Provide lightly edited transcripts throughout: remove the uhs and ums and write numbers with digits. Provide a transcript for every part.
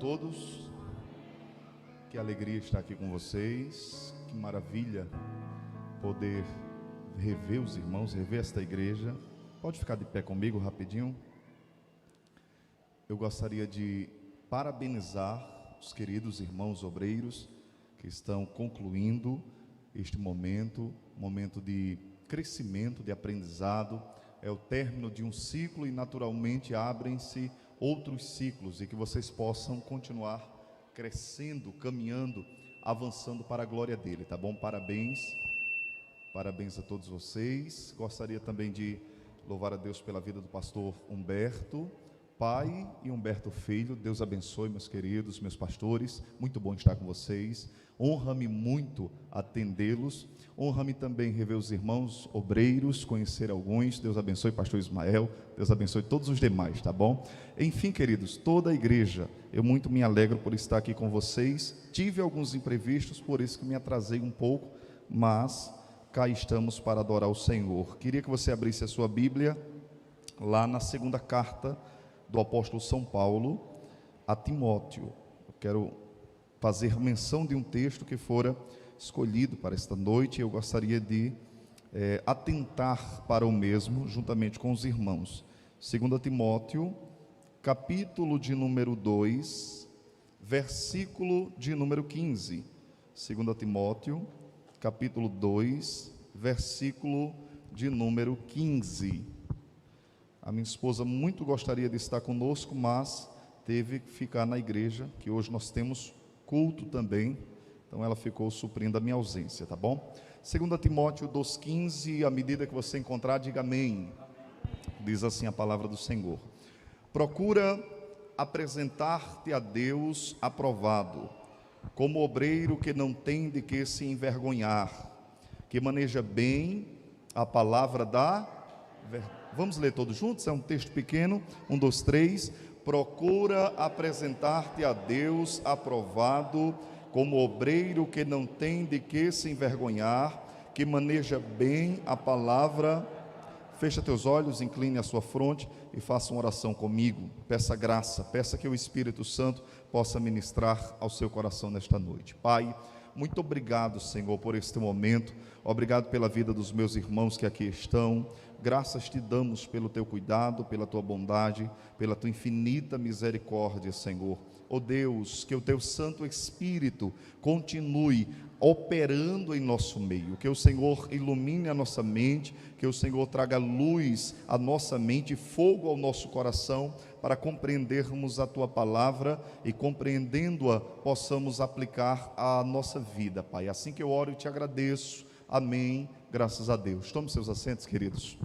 Todos, que alegria estar aqui com vocês, que maravilha poder rever os irmãos, rever esta igreja. Pode ficar de pé comigo rapidinho. Eu gostaria de parabenizar os queridos irmãos obreiros que estão concluindo este momento de crescimento, de aprendizado. É o término de um ciclo e naturalmente abrem-se outros ciclos, e que vocês possam continuar crescendo, caminhando, avançando para a glória dele, tá bom? Parabéns a todos vocês. Gostaria também de louvar a Deus pela vida do pastor Humberto, pai, e Humberto filho. Deus abençoe, meus queridos, meus pastores, muito bom estar com vocês. Honra-me muito atendê-los, honra-me também rever os irmãos obreiros, conhecer alguns. Deus abençoe pastor Ismael, Deus abençoe todos os demais, tá bom? Enfim, queridos, toda a igreja, eu muito me alegro por estar aqui com vocês. Tive alguns imprevistos, por isso que me atrasei um pouco, mas cá estamos para adorar o Senhor. Queria que você abrisse a sua Bíblia lá na segunda carta do apóstolo São Paulo a Timóteo. Eu quero fazer menção de um texto que fora escolhido para esta noite, e eu gostaria de atentar para o mesmo, juntamente com os irmãos. 2 Timóteo, capítulo de número 2, versículo de número 15. 2 Timóteo, capítulo 2, versículo de número 15. A minha esposa muito gostaria de estar conosco, mas teve que ficar na igreja, que hoje nós temos culto também, então ela ficou suprindo a minha ausência, tá bom? 2 Timóteo 2,15, à medida que você encontrar, diga amém. Diz assim a palavra do Senhor: procura apresentar-te a Deus aprovado, como obreiro que não tem de que se envergonhar, que maneja bem a palavra da verdade. Vamos ler todos juntos? É um texto pequeno. 1, 2, 3. Procura apresentar-te a Deus aprovado, como obreiro que não tem de que se envergonhar, que maneja bem a palavra. Fecha teus olhos, incline a sua fronte e faça uma oração comigo. Peça graça, peça que o Espírito Santo possa ministrar ao seu coração nesta noite. Pai, muito obrigado, Senhor, por este momento. Obrigado pela vida dos meus irmãos que aqui estão. Graças te damos pelo teu cuidado, pela tua bondade, pela tua infinita misericórdia, Senhor. Ó Deus, que o teu Santo Espírito continue operando em nosso meio, que o Senhor ilumine a nossa mente, que o Senhor traga luz à nossa mente, fogo ao nosso coração, para compreendermos a tua palavra e, compreendendo-a, possamos aplicar à nossa vida, Pai. Assim que eu oro e te agradeço. Amém. Graças a Deus. Tome seus assentos, queridos.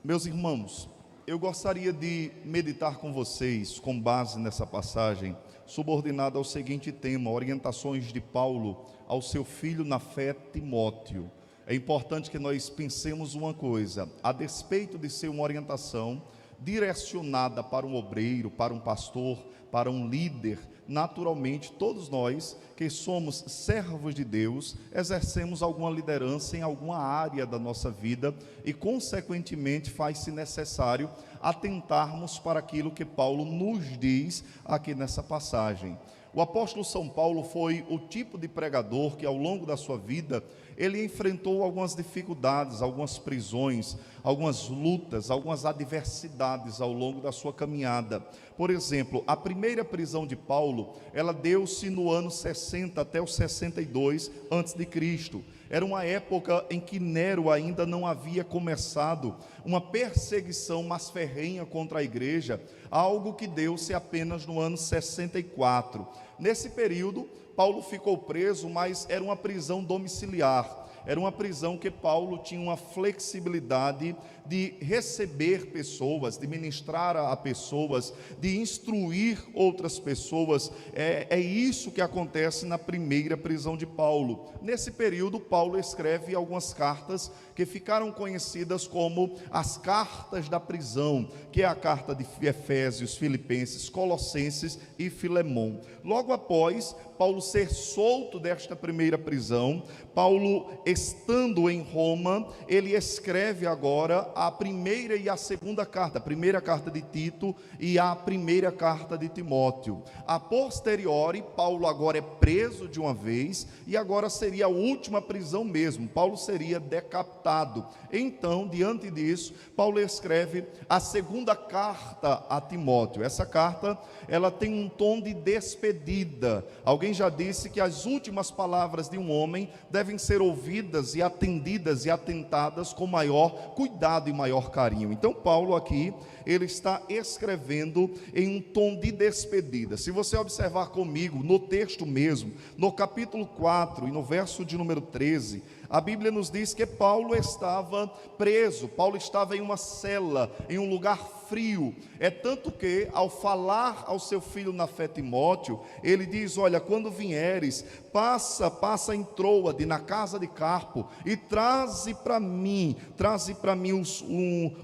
Meus irmãos, eu gostaria de meditar com vocês, com base nessa passagem, subordinada ao seguinte tema: orientações de Paulo ao seu filho na fé, Timóteo. É importante que nós pensemos uma coisa: a despeito de ser uma orientação direcionada para um obreiro, para um pastor, para um líder, naturalmente todos nós que somos servos de Deus exercemos alguma liderança em alguma área da nossa vida, e consequentemente faz-se necessário atentarmos para aquilo que Paulo nos diz aqui nessa passagem. O apóstolo São Paulo foi o tipo de pregador que, ao longo da sua vida, ele enfrentou algumas dificuldades, algumas prisões, algumas lutas, algumas adversidades ao longo da sua caminhada. Por exemplo, a primeira prisão de Paulo, ela deu-se no ano 60 até o 62 a.C. Era uma época em que Nero ainda não havia começado uma perseguição mais ferrenha contra a igreja, algo que deu-se apenas no ano 64. Nesse período, Paulo ficou preso, mas era uma prisão domiciliar. Era uma prisão que Paulo tinha uma flexibilidade de receber pessoas, de ministrar a pessoas, de instruir outras pessoas. É isso que acontece na primeira prisão de Paulo. Nesse período, Paulo escreve algumas cartas que ficaram conhecidas como as cartas da prisão, que é a carta de Efésios, Filipenses, Colossenses e Filemão. Logo após Paulo ser solto desta primeira prisão, Paulo estando em Roma, ele escreve agora a primeira e a segunda carta, a primeira carta de Tito e a primeira carta de Timóteo. A posteriori, Paulo agora é preso de uma vez, e agora seria a última prisão mesmo, Paulo seria decapitado. Então, diante disso, Paulo escreve a segunda carta a Timóteo. Essa carta, ela tem um tom de despedida. Alguém já disse que as últimas palavras de um homem devem ser ouvidas e atendidas e atentadas com maior cuidado e maior carinho. Então Paulo aqui, ele está escrevendo em um tom de despedida. Se você observar comigo no texto mesmo, no capítulo 4 e no verso de número 13, a Bíblia nos diz que Paulo estava preso, Paulo estava em uma cela, em um lugar frio. É tanto que, ao falar ao seu filho na fé Timóteo, ele diz: olha, quando vieres, passa em Troade, na casa de Carpo, e traze para mim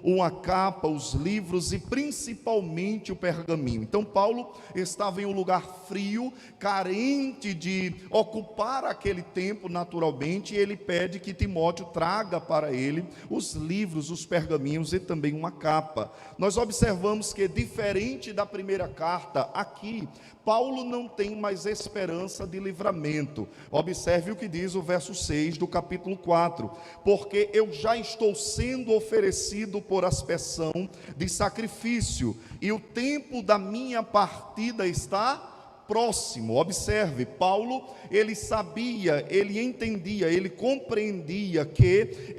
uma capa, os livros e principalmente o pergaminho. Então Paulo estava em um lugar frio, carente de ocupar aquele tempo naturalmente, e ele pede que Timóteo traga para ele os livros, os pergaminhos e também uma capa. Nós observamos que, diferente da primeira carta, aqui Paulo não tem mais esperança de livramento. Observe o que diz o verso 6 do capítulo 4: porque eu já estou sendo oferecido por aspersão de sacrifício, e o tempo da minha partida está próximo. Observe, Paulo, ele sabia, ele entendia, ele compreendia que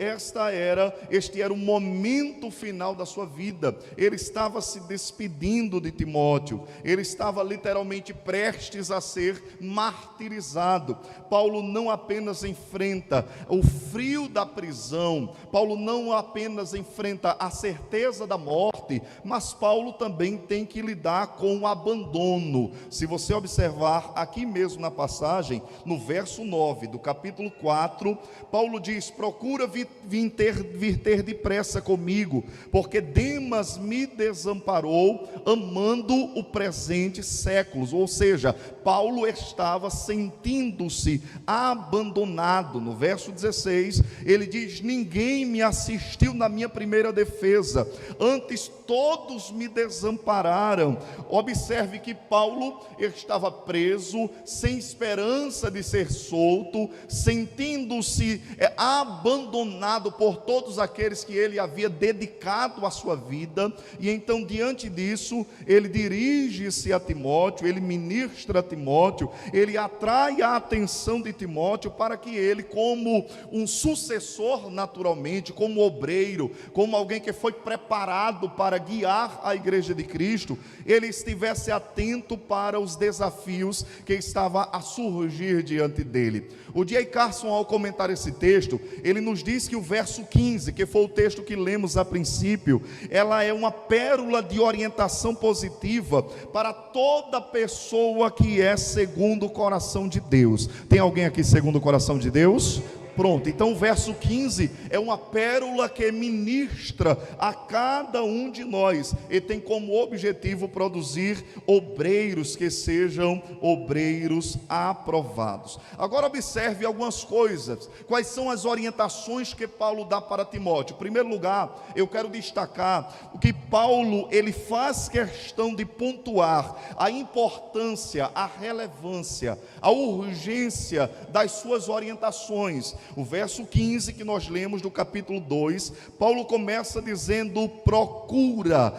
este era o momento final da sua vida. Ele estava se despedindo de Timóteo, ele estava literalmente prestes a ser martirizado. Paulo não apenas enfrenta o frio da prisão, Paulo não apenas enfrenta a certeza da morte, mas Paulo também tem que lidar com o abandono. Se você observar aqui mesmo na passagem, no verso 9 do capítulo 4, Paulo diz: procura vir ter depressa comigo, porque Demas me desamparou, amando o presente séculos. Ou seja, Paulo estava sentindo-se abandonado. No verso 16, ele diz: ninguém me assistiu na minha primeira defesa, antes todos me desampararam. Observe que Paulo estava preso, sem esperança de ser solto, sentindo-se abandonado por todos aqueles que ele havia dedicado a sua vida. E então, diante disso, ele dirige-se a Timóteo, ele ministra a Timóteo, ele atrai a atenção de Timóteo para que ele, como um sucessor naturalmente, como obreiro, como alguém que foi preparado para guiar a igreja de Cristo, ele estivesse atento para os desafios que estava a surgir diante dele. O D.A. Carson, ao comentar esse texto, ele nos diz que o verso 15, que foi o texto que lemos a princípio, ela é uma pérola de orientação positiva para toda pessoa que é segundo o coração de Deus. Tem alguém aqui segundo o coração de Deus? Pronto, então o verso 15 é uma pérola que ministra a cada um de nós e tem como objetivo produzir obreiros que sejam obreiros aprovados. Agora observe algumas coisas. Quais são as orientações que Paulo dá para Timóteo? Em primeiro lugar, eu quero destacar o que Paulo, ele faz questão de pontuar a importância, a relevância, a urgência das suas orientações. O verso 15 que nós lemos do capítulo 2, Paulo começa dizendo: procura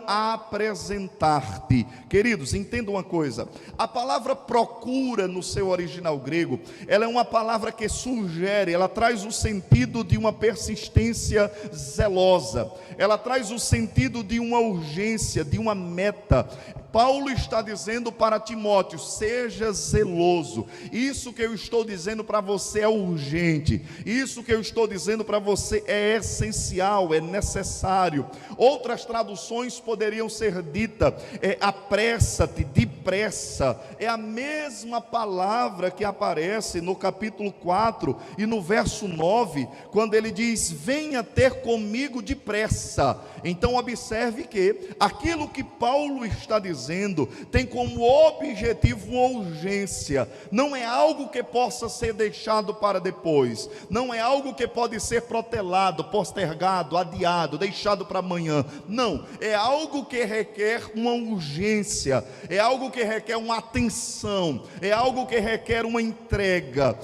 apresentar-te. Queridos, entendam uma coisa: a palavra procura no seu original grego, ela é uma palavra que sugere, ela traz o sentido de uma persistência zelosa, ela traz o sentido de uma urgência, de uma meta. Paulo está dizendo para Timóteo: seja zeloso. Isso que eu estou dizendo para você é urgente. Isso que eu estou dizendo para você é essencial, é necessário. Outras traduções poderiam ser ditas: apressa-te, depressa. É a mesma palavra que aparece no capítulo 4 e no verso 9, quando ele diz: venha ter comigo depressa. Então observe que aquilo que Paulo está dizendo dizendo tem como objetivo uma urgência. Não é algo que possa ser deixado para depois. Não é algo que pode ser protelado, postergado, adiado, deixado para amanhã. Não, é algo que requer uma urgência. É algo que requer uma atenção. É algo que requer uma entrega.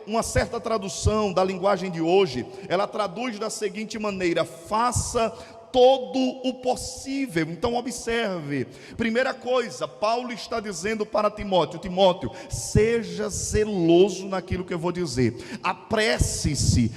Uma certa tradução da linguagem de hoje, ela traduz da seguinte maneira: faça todo o possível. Então observe, primeira coisa, Paulo está dizendo para Timóteo: Timóteo, seja zeloso naquilo que eu vou dizer, apresse-se,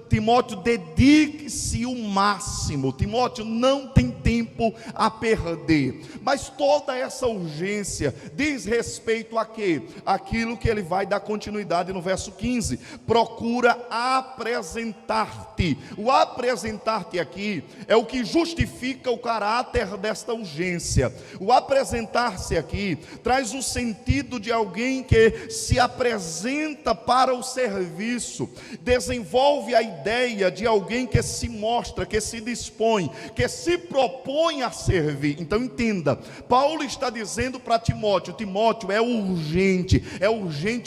Timóteo, dedique-se o máximo. Timóteo, não tem tempo a perder. Mas toda essa urgência diz respeito a quê? Aquilo que ele vai dar continuidade no verso 15: procura apresentar-te. O apresentar-te aqui é o que justifica o caráter desta urgência. O apresentar-se aqui traz o sentido de alguém que se apresenta para o serviço, desenvolve a ideia de alguém que se mostra, que se dispõe, que se propõe a servir. Então entenda, Paulo está dizendo para Timóteo: Timóteo, é urgente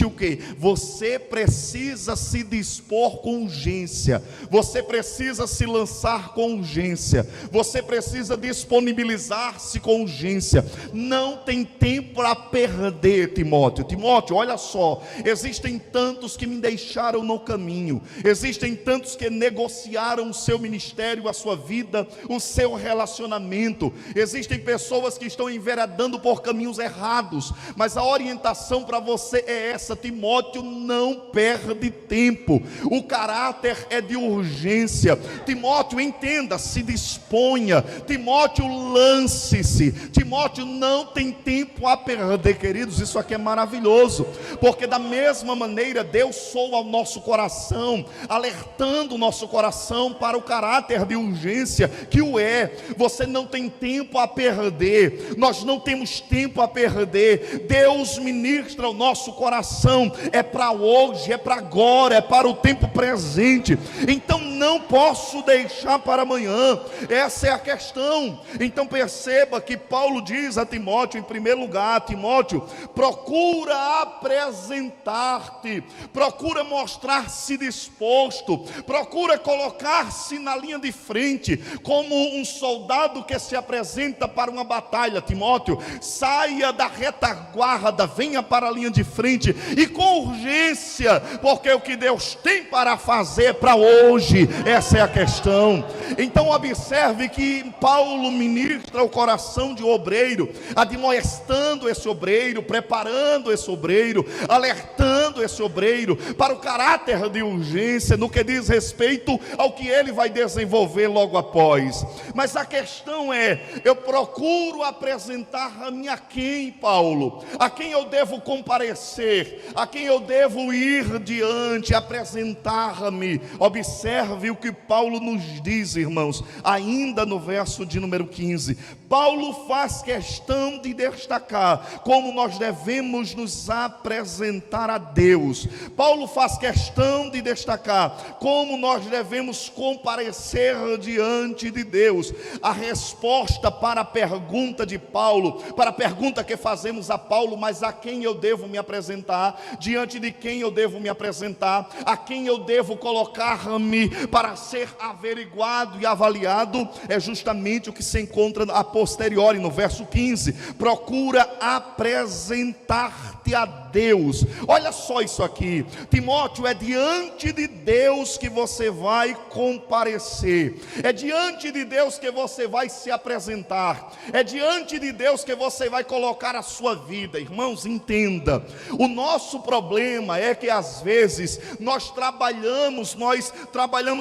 o quê? Você precisa se dispor com urgência, você precisa se lançar com urgência, você precisa disponibilizar-se com urgência. Não tem tempo para perder, Timóteo. Timóteo, olha só, existem tantos que me deixaram no caminho, existem tantos que negociaram o seu ministério, a sua vida, o seu relacionamento, existem pessoas que estão enveredando por caminhos errados, mas a orientação para você é essa: Timóteo, não perde tempo. O caráter é de urgência. Timóteo, entenda, se disponha. Timóteo, lance-se. Timóteo, não tem tempo a perder. Queridos, isso aqui é maravilhoso, porque da mesma maneira Deus soa ao nosso coração, alertando o nosso coração para o caráter de urgência que o é. Você não tem tempo a perder, nós não temos tempo a perder. Deus ministra o nosso coração, é para hoje, é para agora, é para o tempo presente. Então não posso deixar para amanhã. Essa é a questão. Então perceba que Paulo diz a Timóteo, em primeiro lugar: Timóteo, procura apresentar-te, procura mostrar-se disposto, procura colocar-se na linha de frente, como um soldado que se apresenta para uma batalha. Timóteo, saia da retaguarda, venha para a linha de frente, e com urgência, porque o que Deus tem para fazer para hoje, essa é a questão. Então observe que Paulo ministra o coração de um obreiro, admoestando esse obreiro, preparando esse obreiro, alertando esse obreiro para o caráter de urgência no que diz respeito ao que ele vai desenvolver logo após. Mas a questão é: eu procuro apresentar-me a quem, Paulo? A quem eu devo comparecer? A quem eu devo ir diante, apresentar-me? Observe o que Paulo nos diz, irmãos, ainda no verso de número 15. Paulo faz questão de destacar como nós devemos nos apresentar a Deus. Paulo faz questão de destacar como nós devemos comparecer diante de Deus. A resposta para a pergunta de Paulo, para a pergunta que fazemos a Paulo: mas a quem eu devo me apresentar? Diante de quem eu devo me apresentar? A quem eu devo colocar-me para ser averiguado e avaliado? É justamente o que se encontra a posteriori no verso 15: procura apresentar-te a Deus. Olha só isso aqui, Timóteo, é diante de Deus que você vai comparecer, é diante de Deus que você vai se apresentar, é diante de Deus que você vai colocar a sua vida. Irmãos, entenda, o nosso problema é que às vezes nós trabalhamos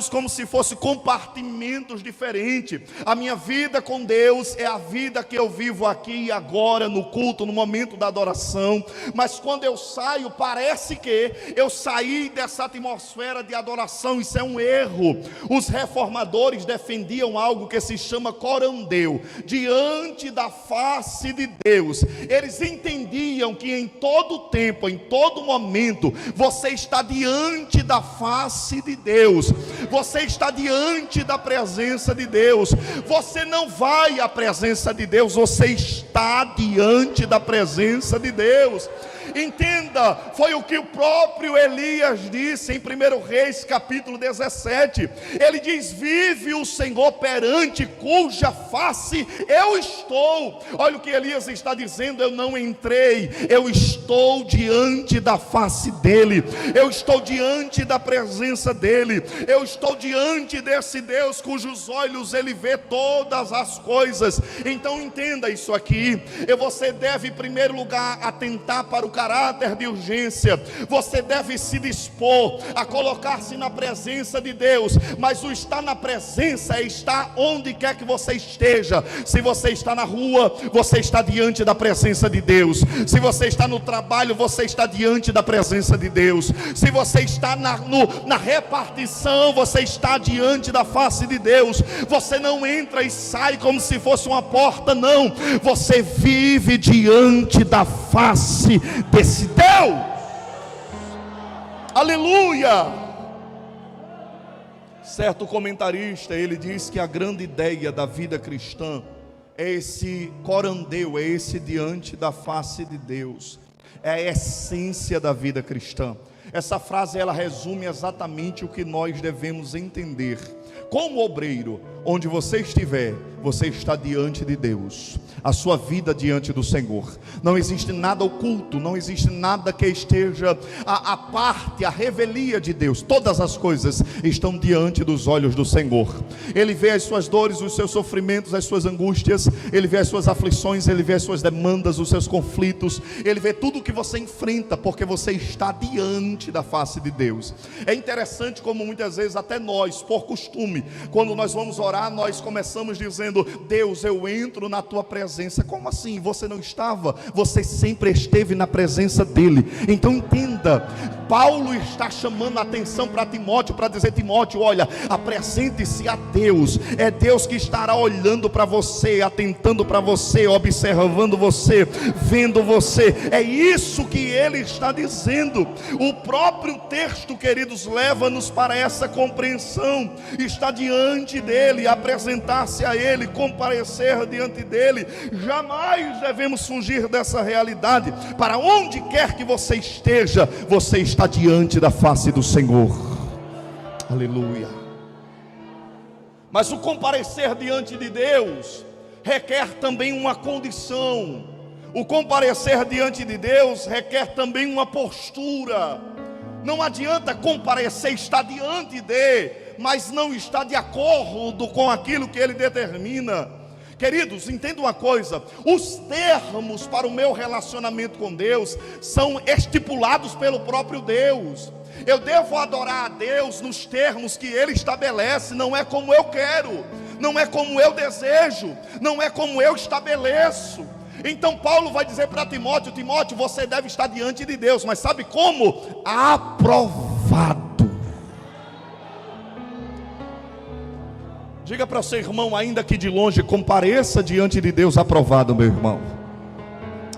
como se fosse compartimentos diferentes. A minha vida com Deus é a vida que eu vivo aqui e agora, no culto, no momento da adoração, mas quando eu saio, parece que eu saí dessa atmosfera de adoração. Isso é um erro. Os reformadores defendiam algo que se chama corandeu, diante da face de Deus. Eles entendiam que em todo tempo, em todo momento, você está diante da face de Deus, Você está diante da presença de Deus. Você não vai à presença de Deus, você está diante da presença de Deus. Entenda, foi o que o próprio Elias disse em 1 Reis capítulo 17. Ele diz: vive o Senhor perante cuja face eu estou. Olha o que Elias está dizendo: eu não entrei, eu estou diante da face dele, eu estou diante da presença dele, eu estou diante desse Deus cujos olhos ele vê todas as coisas. Então entenda isso aqui. Você deve em primeiro lugar atentar para o caráter de urgência. Você deve se dispor a colocar-se na presença de Deus. Mas o estar na presença é estar onde quer que você esteja. Se você está na rua, você está diante da presença de Deus. Se você está no trabalho, você está diante da presença de Deus. Se você está na repartição, você está diante da face de Deus. Você não entra e sai como se fosse uma porta, não. Você vive diante da face desse Deus. Aleluia. Certo comentarista, ele diz que a grande ideia da vida cristã é esse corandeu, é esse diante da face de Deus. É a essência da vida cristã. Essa frase ela resume exatamente o que nós devemos entender. Como obreiro, onde você estiver, você está diante de Deus. A sua vida diante do Senhor. Não existe nada oculto, não existe nada que esteja à parte, a revelia de Deus. Todas as coisas estão diante dos olhos do Senhor. Ele vê as suas dores, os seus sofrimentos, as suas angústias. Ele vê as suas aflições, ele vê as suas demandas, os seus conflitos. Ele vê tudo o que você enfrenta, porque você está diante da face de Deus. É interessante como muitas vezes até nós, por costume, quando nós vamos orar, nós começamos dizendo: Deus, eu entro na tua presença. Como assim? Você não estava? Você sempre esteve na presença dele. Então entenda, Paulo está chamando a atenção para Timóteo, para dizer: Timóteo, olha, apresente-se a Deus. É Deus que estará olhando para você, atentando para você, observando você, vendo você. É isso que ele está dizendo. O próprio texto, queridos, leva-nos para essa compreensão. Está diante dele, apresentar-se a ele, comparecer diante dele. Jamais devemos fugir dessa realidade. Para onde quer que você esteja, você está diante da face do Senhor. Aleluia. Mas o comparecer diante de Deus requer também uma condição. O comparecer diante de Deus requer também uma postura. Não adianta comparecer, estar diante de, mas não está de acordo com aquilo que ele determina. Queridos, entenda uma coisa: os termos para o meu relacionamento com Deus são estipulados pelo próprio Deus. Eu devo adorar a Deus nos termos que Ele estabelece. Não é como eu quero, não é como eu desejo, não é como eu estabeleço. Então Paulo vai dizer para Timóteo: Timóteo, você deve estar diante de Deus, mas sabe como? Aprovado. Diga para o seu irmão, ainda que de longe, compareça diante de Deus aprovado, meu irmão.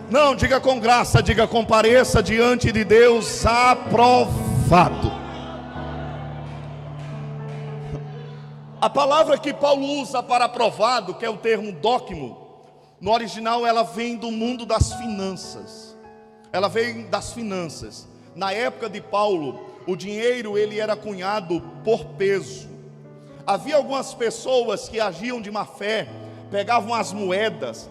Não, diga com graça, diga: compareça diante de Deus aprovado. A palavra que Paulo usa para aprovado, que é o termo dóquimo, no original ela vem do mundo das finanças. Ela vem das finanças. Na época de Paulo, o dinheiro ele era cunhado por peso. Havia algumas pessoas que agiam de má fé, pegavam as moedas,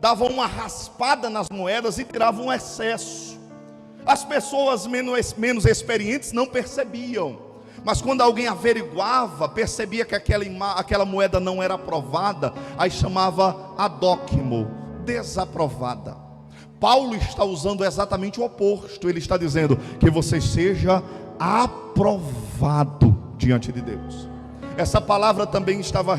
davam uma raspada nas moedas e tiravam um excesso. As pessoas menos experientes não percebiam, mas quando alguém averiguava, percebia que aquela moeda não era aprovada, aí chamava adóquimo, desaprovada. Paulo está usando exatamente o oposto. Ele está dizendo que você seja aprovado diante de Deus. Essa palavra também estava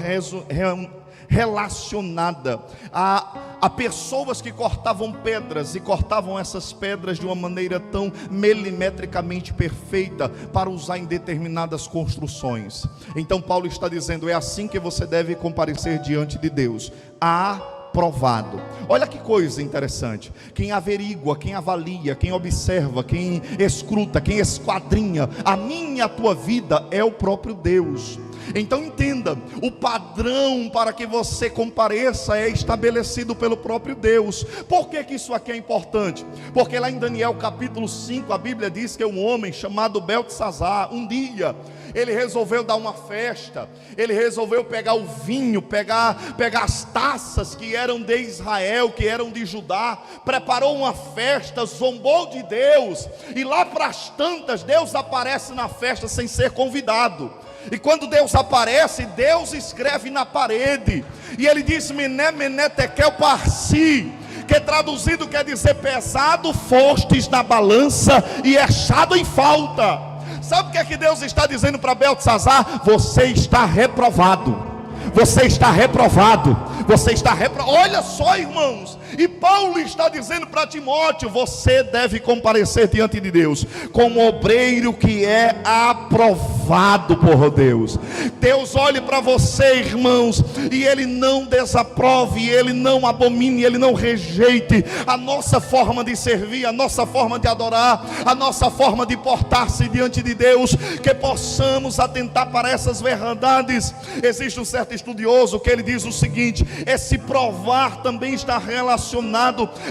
relacionada a pessoas que cortavam pedras, e cortavam essas pedras de uma maneira tão milimetricamente perfeita para usar em determinadas construções. Então Paulo está dizendo: é assim que você deve comparecer diante de Deus, aprovado. aprovado. Olha que coisa interessante. Quem averigua, quem avalia, quem observa, quem escruta, quem esquadrinha a minha e a tua vida é o próprio Deus. Então entenda, o padrão para que você compareça é estabelecido pelo próprio Deus. Por que isso aqui é importante? Porque lá em Daniel capítulo 5, a Bíblia diz que um homem chamado Beltesazar, um dia, ele resolveu dar uma festa, ele resolveu pegar o vinho, pegar as taças que eram de Israel, que eram de Judá, preparou uma festa, zombou de Deus, e lá para as tantas, Deus aparece na festa sem ser convidado. E quando Deus aparece, Deus escreve na parede, e ele diz: Mené, Mené, Tekel, Parsi, que traduzido quer dizer: pesado fostes na balança e echado em falta. Sabe o que é que Deus está dizendo para Beltesazar? Você está reprovado. Você está reprovado. Você está reprovado. Olha só, irmãos. E Paulo está dizendo para Timóteo: você deve comparecer diante de Deus como obreiro que é aprovado por Deus. Deus olhe para você, irmãos, e Ele não desaprove, Ele não abomine, Ele não rejeite a nossa forma de servir, a nossa forma de adorar, a nossa forma de portar-se diante de Deus. Que possamos atentar para essas verdades. Existe um certo estudioso que ele diz o seguinte: esse provar também está relacionado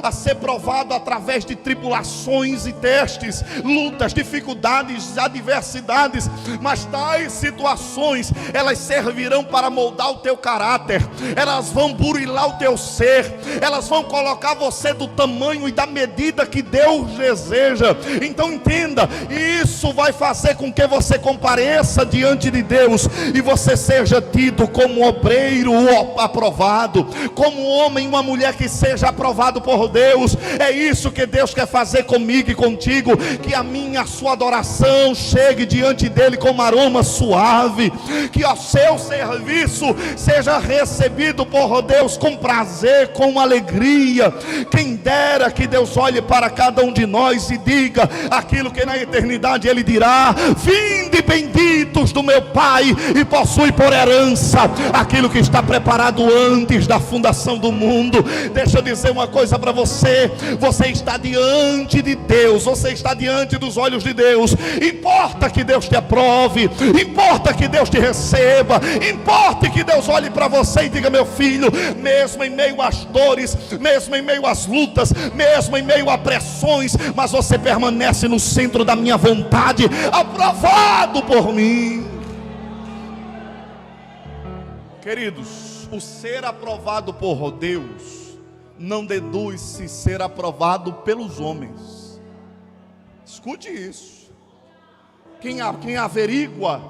a ser provado através de tribulações e testes, lutas, dificuldades, adversidades. Mas tais situações, elas servirão para moldar o teu caráter, elas vão burilar o teu ser, elas vão colocar você do tamanho e da medida que Deus deseja. Então entenda, isso vai fazer com que você compareça diante de Deus e você seja tido como obreiro aprovado, como homem, uma mulher que seja aprovado por Deus. É isso que Deus quer fazer comigo e contigo, que a minha, a sua adoração chegue diante dele como aroma suave, que o seu serviço seja recebido por Deus com prazer, com alegria. Quem dera que Deus olhe para cada um de nós e diga aquilo que na eternidade Ele dirá: vinde benditos do meu Pai, e possui por herança aquilo que está preparado antes da fundação do mundo. Deixa eu dizer uma coisa para você: você está diante de Deus, você está diante dos olhos de Deus. Importa que Deus te aprove, importa que Deus te receba, importa que Deus olhe para você e diga: meu filho, mesmo em meio às dores, mesmo em meio às lutas, mesmo em meio a pressões, mas você permanece no centro da minha vontade, aprovado por mim. Queridos, o ser aprovado por Deus não deduz-se ser aprovado pelos homens. Escute isso. Quem averigua,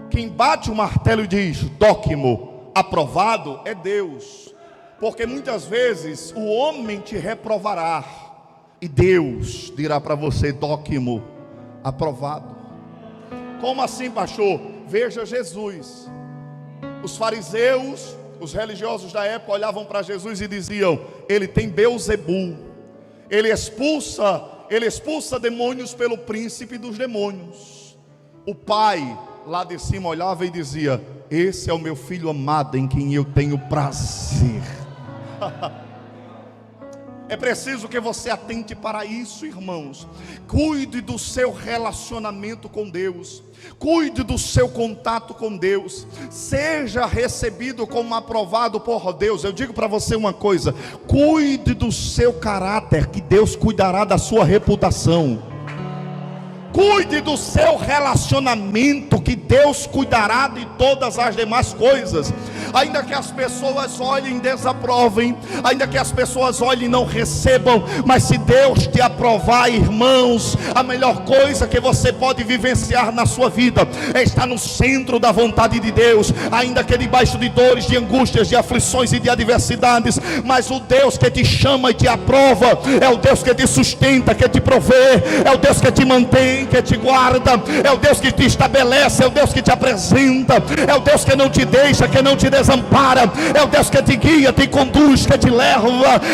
quem bate o martelo e diz dóquimo, aprovado, é Deus. Porque muitas vezes o homem te reprovará e Deus dirá para você dóquimo, aprovado. Como assim, pastor? Veja Jesus. Os fariseus, os religiosos da época olhavam para Jesus e diziam: ele tem Beelzebul, ele expulsa demônios pelo príncipe dos demônios. O pai lá de cima olhava e dizia: esse é o meu filho amado em quem eu tenho prazer. É preciso que você atente para isso, irmãos. Cuide do seu relacionamento com Deus, cuide do seu contato com Deus, seja recebido como aprovado por Deus. Eu digo para você uma coisa: cuide do seu caráter, que Deus cuidará da sua reputação. Cuide do seu relacionamento, que Deus cuidará de todas as demais coisas. Ainda que as pessoas olhem e desaprovem, ainda que as pessoas olhem e não recebam, mas se Deus te aprovar, irmãos, a melhor coisa que você pode vivenciar na sua vida é estar no centro da vontade de Deus. Ainda que debaixo de dores, de angústias, de aflições e de adversidades, mas o Deus que te chama e te aprova é o Deus que te sustenta, que te provê, é o Deus que te mantém, que te guarda, é o Deus que te estabelece, é o Deus que te apresenta, é o Deus que não te deixa, que não te desamparará. desampara, é o Deus que te guia, te conduz, que te leva.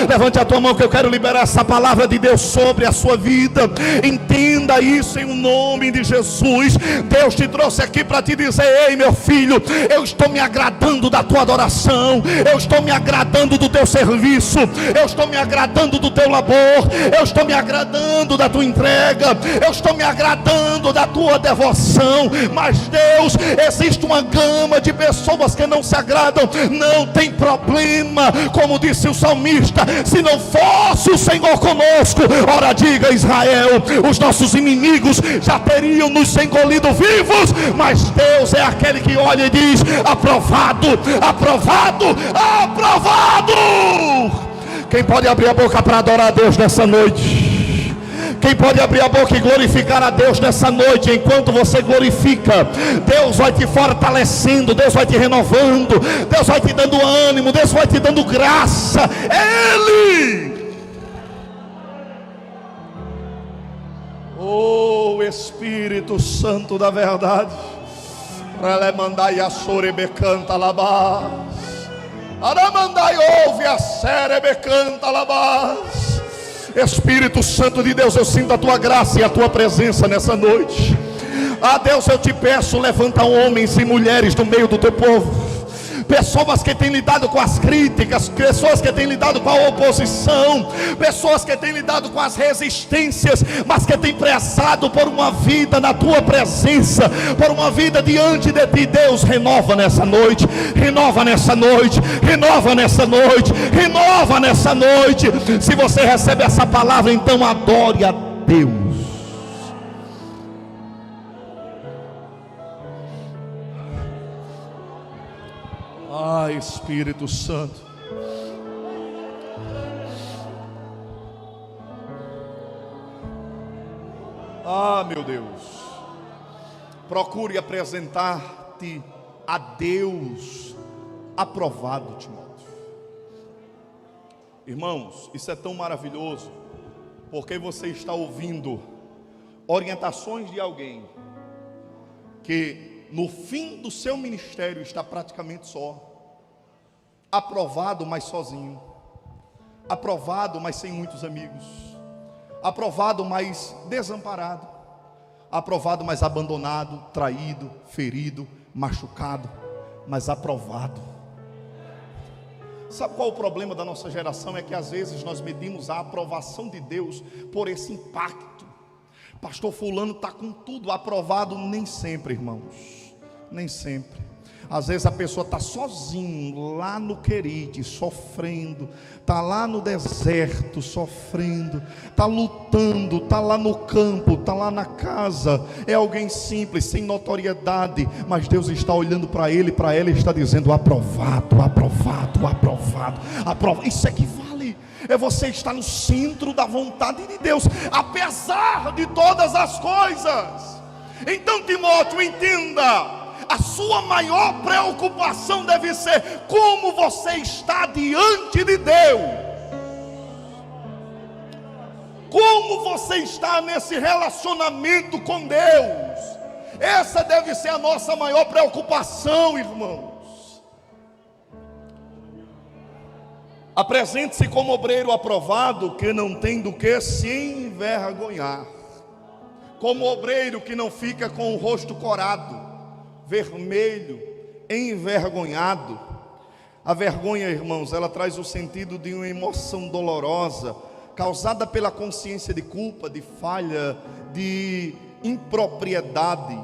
Levante a tua mão que eu quero liberar essa palavra de Deus sobre a sua vida. Entenda isso em nome de Jesus. Deus te trouxe aqui para te dizer: ei meu filho, eu estou me agradando da tua adoração, eu estou me agradando do teu serviço, eu estou me agradando do teu labor, eu estou me agradando da tua entrega, eu estou me agradando da tua devoção. Mas Deus, existe uma gama de pessoas que não se agradam. Não tem problema, como disse o salmista: se não fosse o Senhor conosco, ora diga Israel, os nossos inimigos já teriam nos engolido vivos. Mas Deus é aquele que olha e diz: aprovado, aprovado, aprovado. Quem pode abrir a boca para adorar a Deus nessa noite? Quem pode abrir a boca e glorificar a Deus nessa noite? Enquanto você glorifica, Deus vai te fortalecendo, Deus vai te renovando, Deus vai te dando ânimo, Deus vai te dando graça. É Ele. Oh Espírito Santo da verdade, Relemandai a sorebecanta labás, Aramandai ouve a serebecanta labás. Espírito Santo de Deus, eu sinto a tua graça e a tua presença nessa noite. Ah Deus, eu te peço, levanta homens e mulheres do meio do teu povo, pessoas que têm lidado com as críticas, pessoas que têm lidado com a oposição, pessoas que têm lidado com as resistências, mas que têm prezado por uma vida na tua presença, por uma vida diante de ti. Deus, renova nessa noite, renova nessa noite, renova nessa noite, renova nessa noite. Se você recebe essa palavra, então adore a Deus. Ah, Espírito Santo, ah meu Deus, procure apresentar-te a Deus aprovado, Timóteo. Irmãos, isso é tão maravilhoso, porque você está ouvindo orientações de alguém que no fim do seu ministério está praticamente só, aprovado, mas sozinho, aprovado, mas sem muitos amigos, aprovado, mas desamparado, aprovado, mas abandonado, traído, ferido, machucado, mas aprovado. Sabe qual é o problema da nossa geração? É que às vezes nós medimos a aprovação de Deus por esse impacto. Pastor fulano está com tudo aprovado. Nem sempre, irmãos, nem sempre. Às vezes a pessoa está sozinho lá no Querite, sofrendo, está lá no deserto sofrendo, está lutando, está lá no campo, está lá na casa, é alguém simples, sem notoriedade, mas Deus está olhando para ele, para ela, e está dizendo: aprovado, aprovado, aprovado, aprovado. Isso é que vale. É você estar no centro da vontade de Deus, apesar de todas as coisas. Então, Timóteo, entenda: a sua maior preocupação deve ser como você está diante de Deus, como você está nesse relacionamento com Deus. Essa deve ser a nossa maior preocupação, irmãos. Apresente-se como obreiro aprovado, que não tem do que se envergonhar, como obreiro que não fica com o rosto corado, vermelho, envergonhado. A vergonha, irmãos, ela traz o sentido de uma emoção dolorosa, causada pela consciência de culpa, de falha, de impropriedade.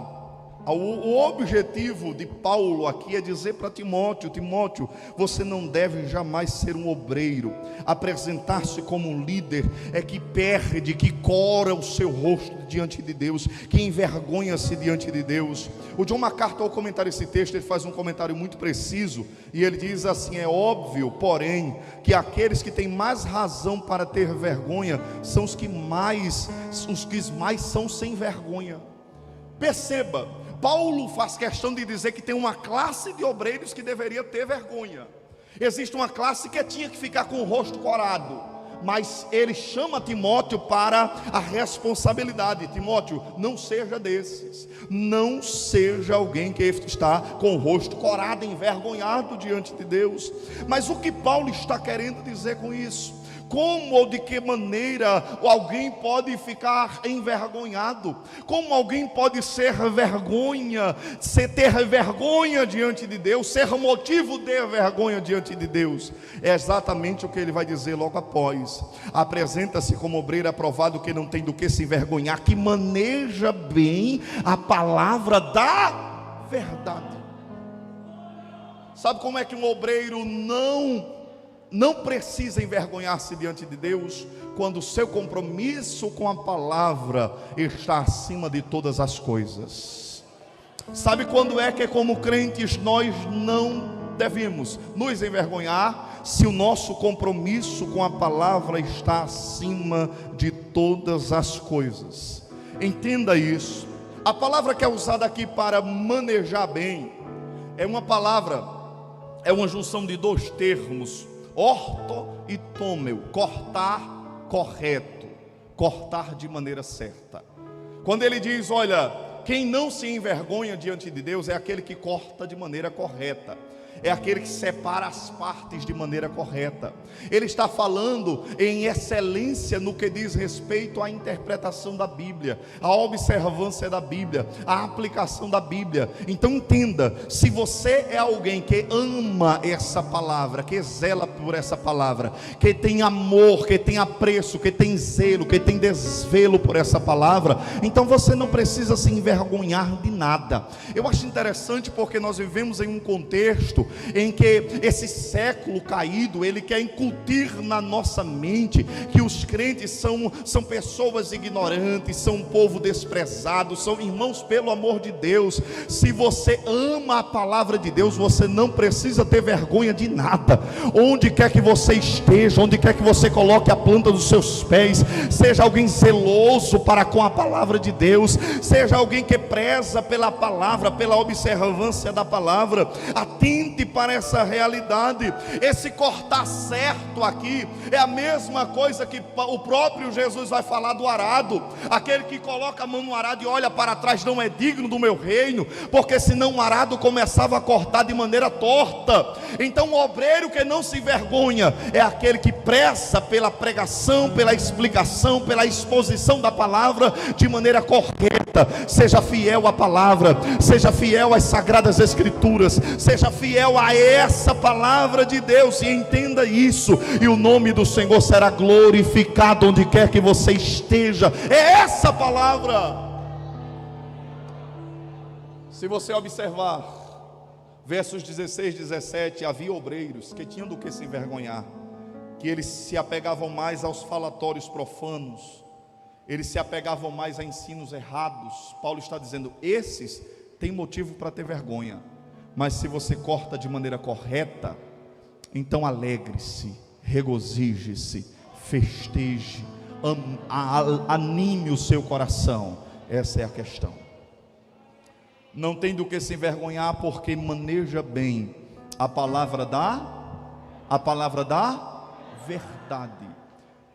O objetivo de Paulo aqui é dizer para Timóteo: Timóteo, você não deve jamais ser um obreiro. Apresentar-se como um líder é que perde, que cora o seu rosto diante de Deus, que envergonha-se diante de Deus. O John MacArthur, ao comentar esse texto, ele faz um comentário muito preciso, e ele diz assim: é óbvio, porém, que aqueles que têm mais razão para ter vergonha são os que mais são sem vergonha. Perceba, Paulo faz questão de dizer que tem uma classe de obreiros que deveria ter vergonha. Existe uma classe que tinha que ficar com o rosto corado, mas ele chama Timóteo para a responsabilidade. Timóteo, não seja desses, não seja alguém que está com o rosto corado, envergonhado diante de Deus. Mas o que Paulo está querendo dizer com isso? Como ou de que maneira alguém pode ficar envergonhado? Como alguém pode ter vergonha diante de Deus, ser motivo de vergonha diante de Deus? É exatamente o que ele vai dizer logo após. Apresenta-se como obreiro aprovado, que não tem do que se envergonhar, que maneja bem a palavra da verdade. Sabe como é que um obreiro não precisa envergonhar-se diante de Deus? Quando o seu compromisso com a palavra está acima de todas as coisas. Sabe quando é que, como crentes, nós não devemos nos envergonhar? Se o nosso compromisso com a palavra está acima de todas as coisas. Entenda isso. A palavra que é usada aqui para manejar bem é uma junção de dois termos: orto e tômeo, cortar correto, cortar de maneira certa. Quando ele diz, olha, quem não se envergonha diante de Deus é aquele que corta de maneira correta, é aquele que separa as partes de maneira correta. Ele está falando em excelência no que diz respeito à interpretação da Bíblia, à observância da Bíblia, à aplicação da Bíblia. Então entenda, se você é alguém que ama essa palavra, que zela por essa palavra, que tem amor, que tem apreço, que tem zelo, que tem desvelo por essa palavra, então você não precisa se envergonhar de nada. Eu acho interessante porque nós vivemos em um contexto em que esse século caído, ele quer incutir na nossa mente que os crentes são pessoas ignorantes, são um povo desprezado. São irmãos, pelo amor de Deus, se você ama a palavra de Deus, você não precisa ter vergonha de nada. Onde quer que você esteja, onde quer que você coloque a planta dos seus pés, seja alguém zeloso para com a palavra de Deus, seja alguém que preza pela palavra, pela observância da palavra. Atente para essa realidade. Esse cortar certo aqui é a mesma coisa que o próprio Jesus vai falar do arado. Aquele que coloca a mão no arado e olha para trás não é digno do meu reino, porque senão o arado começava a cortar de maneira torta. Então o obreiro que não se envergonha é aquele que pressa pela pregação, pela explicação, pela exposição da palavra de maneira correta. Seja fiel à palavra, seja fiel às sagradas escrituras, seja fiel a essa palavra de Deus, e entenda isso, e o nome do Senhor será glorificado onde quer que você esteja. É essa palavra. Se você observar versos 16, 17, havia obreiros que tinham do que se envergonhar, que eles se apegavam mais aos falatórios profanos, eles se apegavam mais a ensinos errados. Paulo está dizendo, esses têm motivo para ter vergonha. Mas se você corta de maneira correta, então alegre-se, regozije-se, festeje, anime o seu coração. Essa é a questão. Não tem do que se envergonhar, porque maneja bem a palavra da verdade.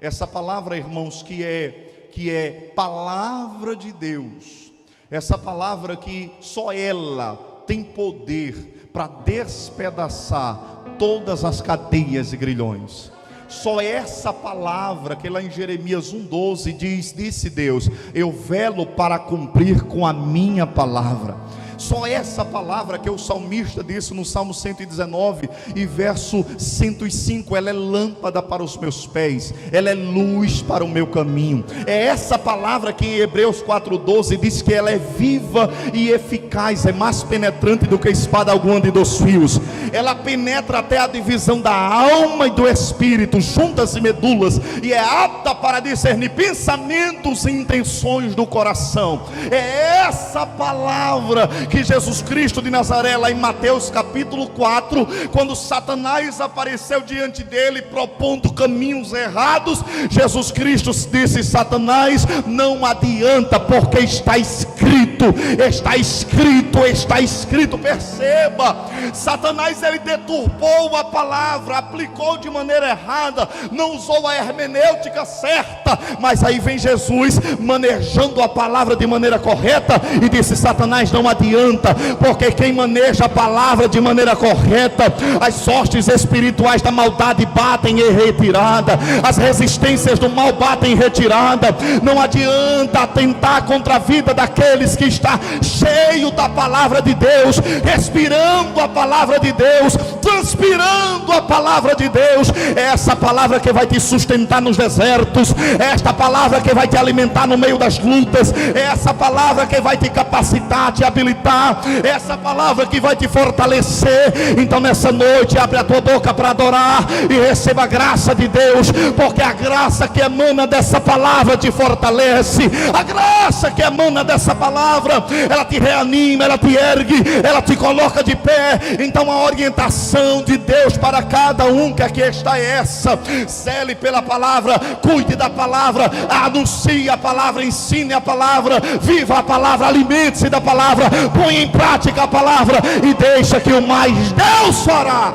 Essa palavra, irmãos, que é palavra de Deus, essa palavra que só ela tem poder para despedaçar todas as cadeias e grilhões. Só essa palavra que lá em Jeremias 1,12 disse Deus, eu velo para cumprir com a minha palavra. Só essa palavra que o salmista disse no Salmo 119 e verso 105, ela é lâmpada para os meus pés, ela é luz para o meu caminho. É essa palavra que em Hebreus 4,12 diz que ela é viva e eficaz, é mais penetrante do que espada alguma de 2 fios. Ela penetra até a divisão da alma e do espírito, juntas e medulas, e é apta para discernir pensamentos e intenções do coração. É essa palavra que Jesus Cristo de Nazaré, lá em Mateus capítulo 4, quando Satanás apareceu diante dele propondo caminhos errados, Jesus Cristo disse, Satanás, não adianta, porque está escrito, está escrito, está escrito. Perceba, Satanás, ele deturpou a palavra, aplicou de maneira errada, não usou a hermenêutica certa. Mas aí vem Jesus manejando a palavra de maneira correta e disse: Satanás, não adianta, porque quem maneja a palavra de maneira correta, as hostes espirituais da maldade batem em retirada, as resistências do mal batem em retirada. Não adianta atentar contra a vida daqueles que está cheio da palavra de Deus, respirando a palavra de Deus, transpirando a palavra de Deus. É essa palavra que vai te sustentar nos desertos, é esta palavra que vai te alimentar no meio das lutas, é essa palavra que vai te capacitar, te habilitar, é essa palavra que vai te fortalecer. Então nessa noite, abre a tua boca para adorar e receba a graça de Deus, porque a graça que emana dessa palavra te fortalece, a graça que emana dessa palavra, ela te reanima, ela te ergue, ela te coloca de pé. Então a orientação de Deus para cada um que aqui está é essa: zele pela palavra, cuide da palavra, anuncie a palavra, ensine a palavra, viva a palavra, alimente-se da palavra, põe em prática a palavra e deixa que o mais Deus fará.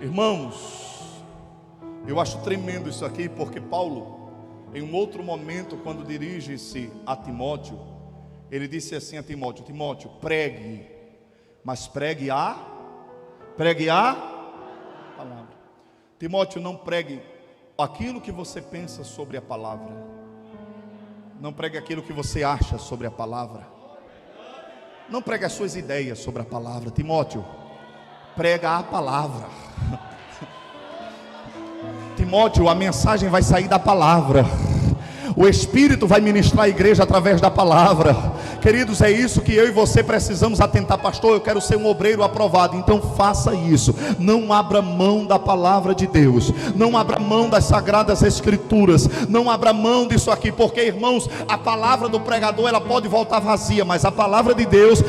Irmãos, eu acho tremendo isso aqui, porque Paulo, em um outro momento, quando dirige-se a Timóteo, ele disse assim a Timóteo: Timóteo, pregue, mas pregue a palavra. Timóteo, não pregue aquilo que você pensa sobre a palavra, não pregue aquilo que você acha sobre a palavra, não pregue as suas ideias sobre a palavra. Timóteo, prega a palavra. Timóteo, a mensagem vai sair da palavra, o Espírito vai ministrar a igreja através da palavra. Queridos, é isso que eu e você precisamos atentar. Pastor, eu quero ser um obreiro aprovado. Então faça isso, não abra mão da palavra de Deus, não abra mão das sagradas escrituras, não abra mão disso aqui, porque, irmãos, a palavra do pregador, ela pode voltar vazia, mas a palavra de Deus,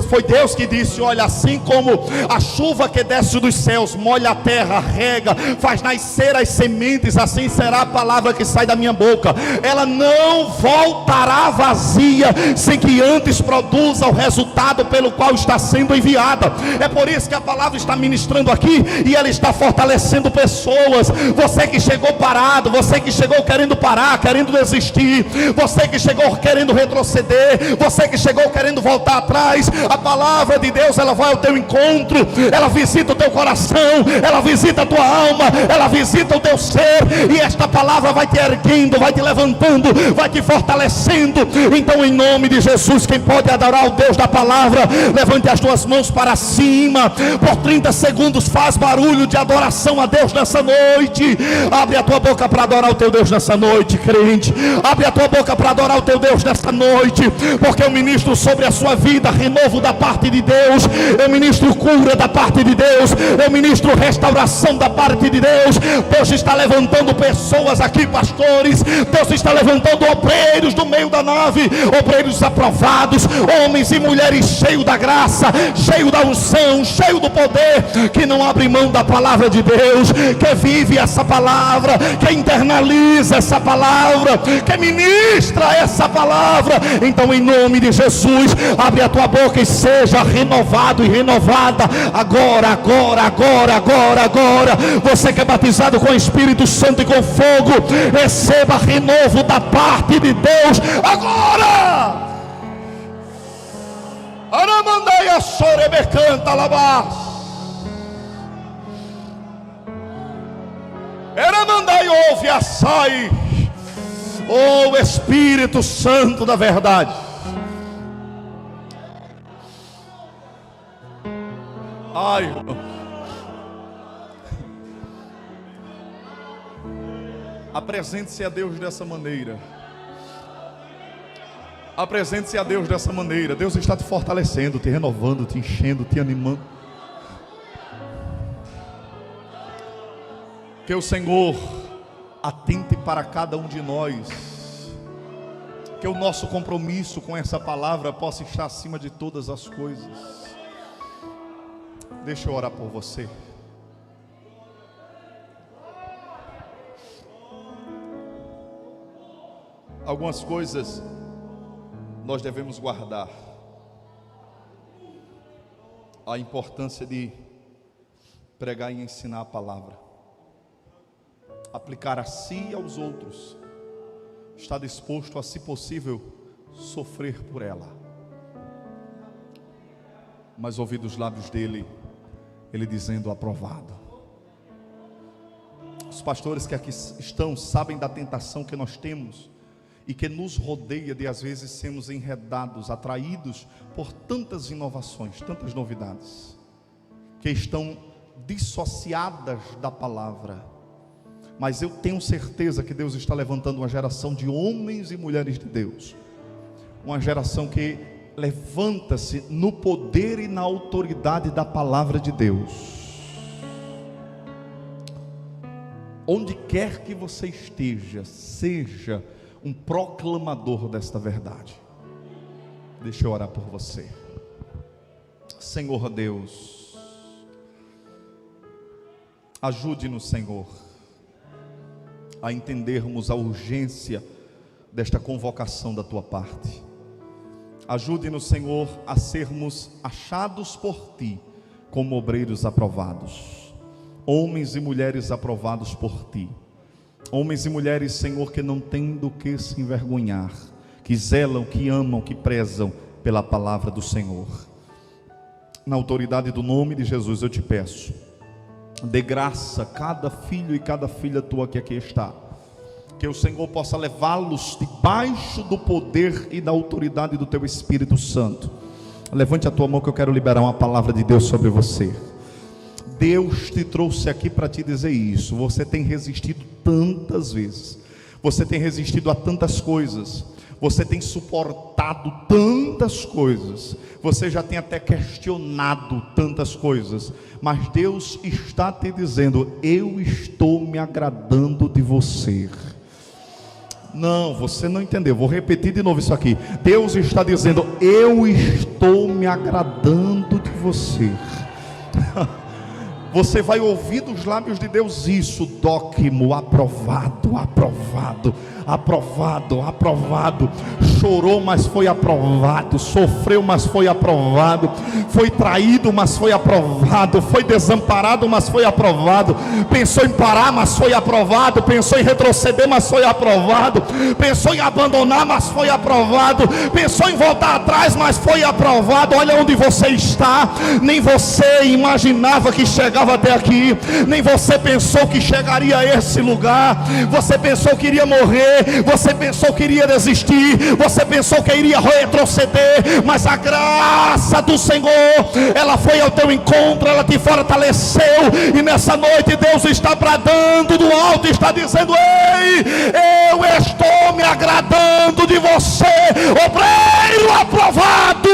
foi Deus que disse: olha, assim como a chuva que desce dos céus, molha a terra, rega, faz nascer as sementes, assim será a palavra que sai da minha boca. Ela não voltará vazia, sem que antes produza o resultado pelo qual está sendo enviada. É por isso que a palavra está ministrando aqui, e ela está fortalecendo pessoas. Você que chegou parado, você que chegou querendo parar, querendo desistir, você que chegou querendo retroceder, você que chegou querendo voltar atrás, a palavra de Deus, ela vai ao teu encontro, ela visita o teu coração, ela visita a tua alma, ela visita o teu ser, e esta palavra vai te erguendo, vai te levantando, vai te fortalecendo. Então, em nome de Jesus, quem pode adorar o Deus da palavra, levante as tuas mãos para cima, por 30 segundos faz barulho de adoração a Deus nessa noite. Abre a tua boca para adorar o teu Deus nessa noite, crente. Abre a tua boca para adorar o teu Deus nessa noite, porque eu ministro sobre a sua vida renovo da parte de Deus, eu ministro cura da parte de Deus, eu ministro restauração da parte de Deus. Deus está levantando pessoas aqui, pastores, Deus está levantando obreiros do meio da nave, obreiros aprovados, homens e mulheres cheios da graça, cheios da unção, cheios do poder, que não abre mão da palavra de Deus, que vive essa palavra, que internaliza essa palavra, que ministra essa palavra. Então, em nome de Jesus, abre a tua boca e seja renovado e renovada agora, agora, agora, agora, agora. Você que é batizado com o Espírito Santo e com fogo, receba renovo da parte de Deus agora. Aramandaia sorebecanta labás, Eramandai ouve açai, oh Espírito Santo da verdade. Ai, irmão, apresente-se a Deus dessa maneira. Apresente-se a Deus dessa maneira. Deus está te fortalecendo, te renovando, te enchendo, te animando. Que o Senhor atente para cada um de nós. Que o nosso compromisso com essa palavra possa estar acima de todas as coisas. Deixa eu orar por você. Algumas coisas nós devemos guardar a importância de pregar e ensinar a palavra, aplicar a si e aos outros, estar disposto a, se possível, sofrer por ela, mas ouvir dos lábios dele, ele dizendo: aprovado. Os pastores que aqui estão sabem da tentação que nós temos e que nos rodeia de às vezes sermos enredados, atraídos por tantas inovações, tantas novidades, que estão dissociadas da palavra. Mas eu tenho certeza que Deus está levantando uma geração de homens e mulheres de Deus, uma geração que levanta-se no poder e na autoridade da palavra de Deus. Onde quer que você esteja, seja um proclamador desta verdade. Deixa eu orar por você. Senhor Deus, ajude-nos, Senhor, a entendermos a urgência desta convocação da tua parte. Ajude-nos, Senhor, a sermos achados por ti como obreiros aprovados, homens e mulheres aprovados por ti, homens e mulheres, Senhor, que não têm do que se envergonhar, que zelam, que amam, que prezam pela palavra do Senhor. Na autoridade do nome de Jesus eu te peço, dê graça a cada filho e cada filha tua que aqui está, que o Senhor possa levá-los debaixo do poder e da autoridade do teu Espírito Santo. Levante a tua mão que eu quero liberar uma palavra de Deus sobre você. Deus te trouxe aqui para te dizer isso. Você tem resistido tantas vezes, você tem resistido a tantas coisas, você tem suportado tantas coisas, você já tem até questionado tantas coisas, mas Deus está te dizendo: eu estou me agradando de você. Não, você não entendeu, vou repetir de novo isso aqui. Deus está dizendo: eu estou me agradando de você. Você vai ouvir dos lábios de Deus isso: Dóquimo, aprovado, aprovado, aprovado, aprovado. Chorou, mas foi aprovado. Sofreu, mas foi aprovado. Foi traído, mas foi aprovado. Foi desamparado, mas foi aprovado. Pensou em parar, mas foi aprovado. Pensou em retroceder, mas foi aprovado. Pensou em abandonar, mas foi aprovado. Pensou em voltar atrás, mas foi aprovado. Olha onde você está. Nem você imaginava que chegava até aqui, nem você pensou que chegaria a esse lugar. Você pensou que iria morrer, você pensou que iria desistir, você pensou que iria retroceder, mas a graça do Senhor, ela foi ao teu encontro, ela te fortaleceu, e nessa noite Deus está bradando do alto, está dizendo: ei, eu estou me agradando de você, obreiro aprovado.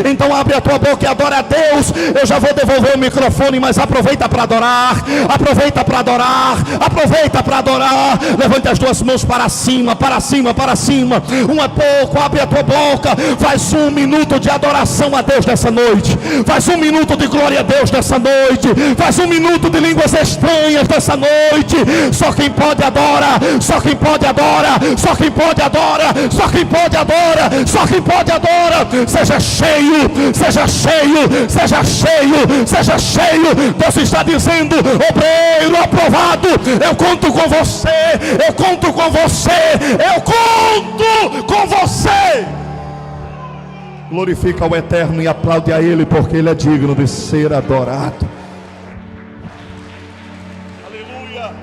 Então abre a tua boca e adora a Deus. Eu já vou devolver o microfone, mas aproveita para adorar, aproveita para adorar, aproveita para adorar. Levante as duas mãos para cima, para cima, para cima. Um é pouco, abre a tua boca. Faz 1 minuto de adoração a Deus nessa noite. Faz 1 minuto de glória a Deus nessa noite. Faz 1 minuto de línguas estranhas nessa noite. Só quem pode adora, só quem pode adora, só quem pode adora, só quem pode adora, só quem pode adora. Seja cheio, seja cheio, seja cheio, seja cheio. Deus está dizendo: obreiro aprovado, eu conto com você, eu conto com você, eu conto com você. Glorifica o Eterno e aplaude a Ele, porque Ele é digno de ser adorado. Aleluia.